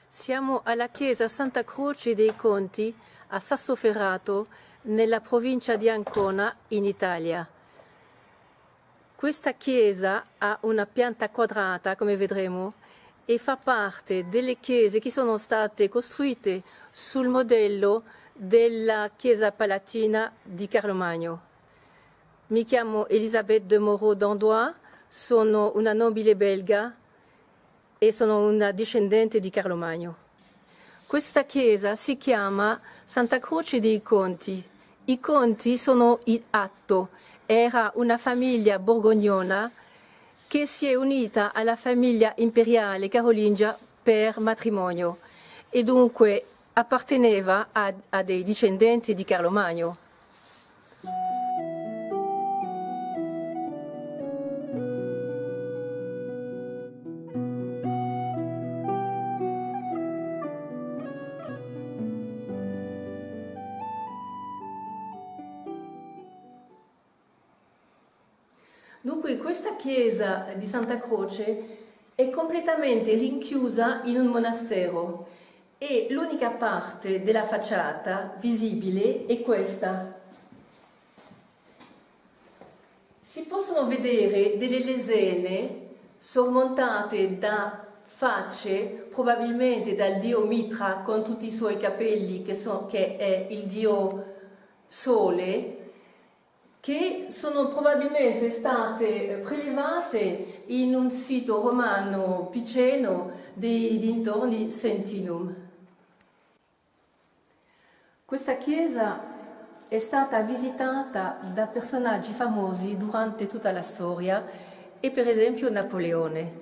Siamo alla chiesa Santa Croce dei Conti a Sassoferrato, nella provincia di Ancona, in Italia. Questa chiesa ha una pianta quadrata, come vedremo, e fa parte delle chiese che sono state costruite sul modello della chiesa palatina di Carlo Magno. Mi chiamo Elisabeth de Moreau d'Andois, sono una nobile belga e sono una discendente di Carlo Magno. Questa chiesa si chiama Santa Croce dei Conti. I Conti sono in atto. Era una famiglia borgognona che si è unita alla famiglia imperiale carolingia per matrimonio e dunque apparteneva a dei discendenti di Carlo Magno. Dunque questa chiesa di Santa Croce è completamente rinchiusa in un monastero e l'unica parte della facciata visibile è questa. Si possono vedere delle lesene sormontate da facce, probabilmente dal dio Mitra con tutti i suoi capelli che è il dio Sole, che sono probabilmente state prelevate in un sito romano piceno dei dintorni Sentinum. Questa chiesa è stata visitata da personaggi famosi durante tutta la storia e per esempio Napoleone.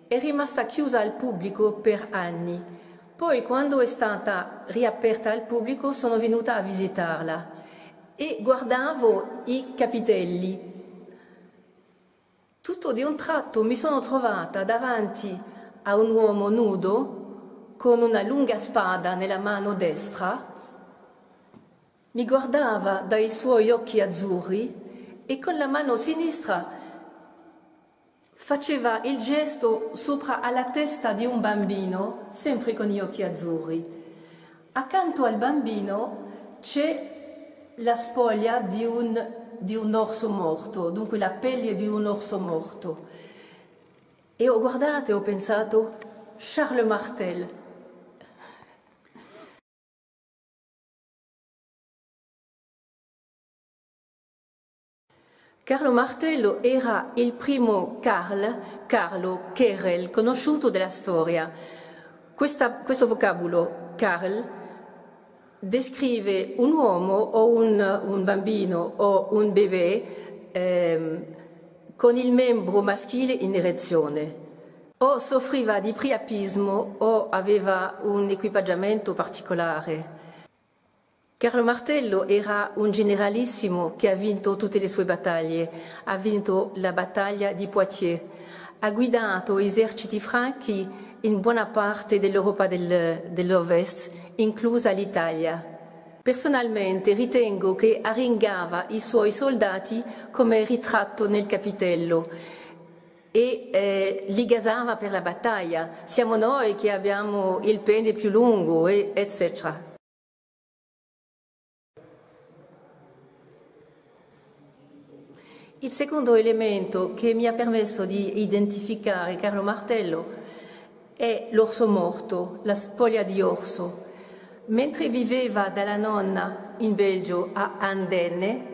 È rimasta chiusa al pubblico per anni. Poi quando è stata riaperta al pubblico sono venuta a visitarla e guardavo i capitelli. Tutto di un tratto mi sono trovata davanti a un uomo nudo con una lunga spada nella mano destra, mi guardava dai suoi occhi azzurri e con la mano sinistra faceva il gesto sopra alla testa di un bambino, sempre con gli occhi azzurri. Accanto al bambino c'è la spoglia di un orso morto, dunque la pelle di un orso morto. E ho guardato e ho pensato, Charles Martel. Carlo Martello era il primo Carlo Querel, conosciuto della storia. Questo vocabolo, Carl, descrive un uomo o un bambino o un bebè con il membro maschile in erezione. O soffriva di priapismo o aveva un equipaggiamento particolare. Carlo Martello era un generalissimo che ha vinto tutte le sue battaglie. Ha vinto la battaglia di Poitiers, ha guidato eserciti franchi in buona parte dell'Europa dell'Ovest, inclusa l'Italia. Personalmente ritengo che arringava i suoi soldati come ritratto nel capitello e li gasava per la battaglia. Siamo noi che abbiamo il pene più lungo, eccetera. Il secondo elemento che mi ha permesso di identificare Carlo Martello è l'orso morto, la spoglia di orso. Mentre viveva dalla nonna in Belgio a Andenne,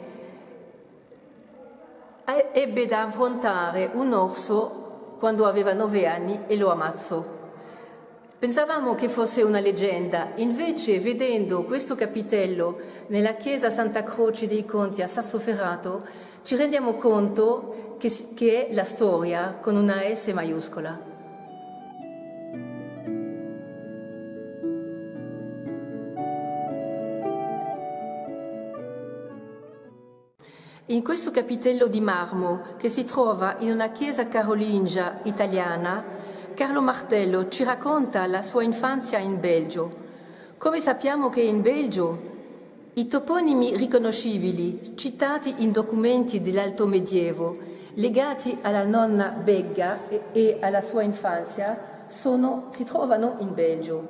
ebbe da affrontare un orso quando aveva 9 anni e lo ammazzò. Pensavamo che fosse una leggenda, invece vedendo questo capitello nella chiesa Santa Croce dei Conti a Sassoferrato ci rendiamo conto che è la storia con una S maiuscola. In questo capitello di marmo che si trova in una chiesa carolingia italiana, Carlo Martello ci racconta la sua infanzia in Belgio. Come sappiamo che in Belgio i toponimi riconoscibili citati in documenti dell'Alto Medioevo legati alla nonna Begga e alla sua infanzia si trovano in Belgio.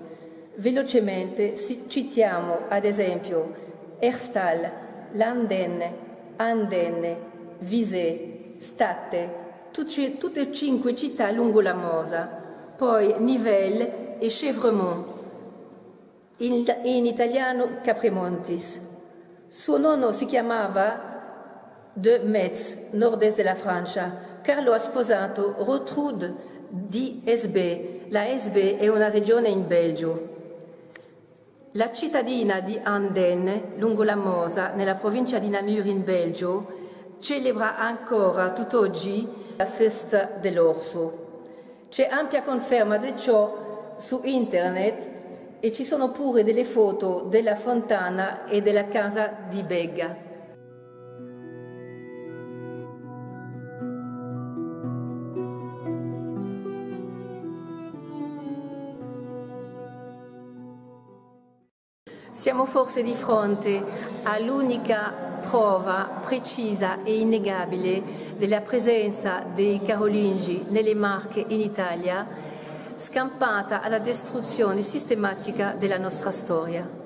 Velocemente citiamo ad esempio Herstal, Landen, Andenne, Visé, Statte, tutte e 5 città lungo la Mosa, poi Nivelles e Chèvremont, in italiano Caprimontis. Suo nonno si chiamava de Metz, nord-est della Francia. Carlo ha sposato Rotrud di Esbé. La Esbé è una regione in Belgio. La cittadina di Andenne, lungo la Mosa, nella provincia di Namur in Belgio, celebra ancora tutt'oggi la festa dell'orso. C'è ampia conferma di ciò su internet e ci sono pure delle foto della fontana e della casa di Begga. Siamo forse di fronte all'unica prova precisa e innegabile della presenza dei Carolingi nelle Marche in Italia, scampata alla distruzione sistematica della nostra storia.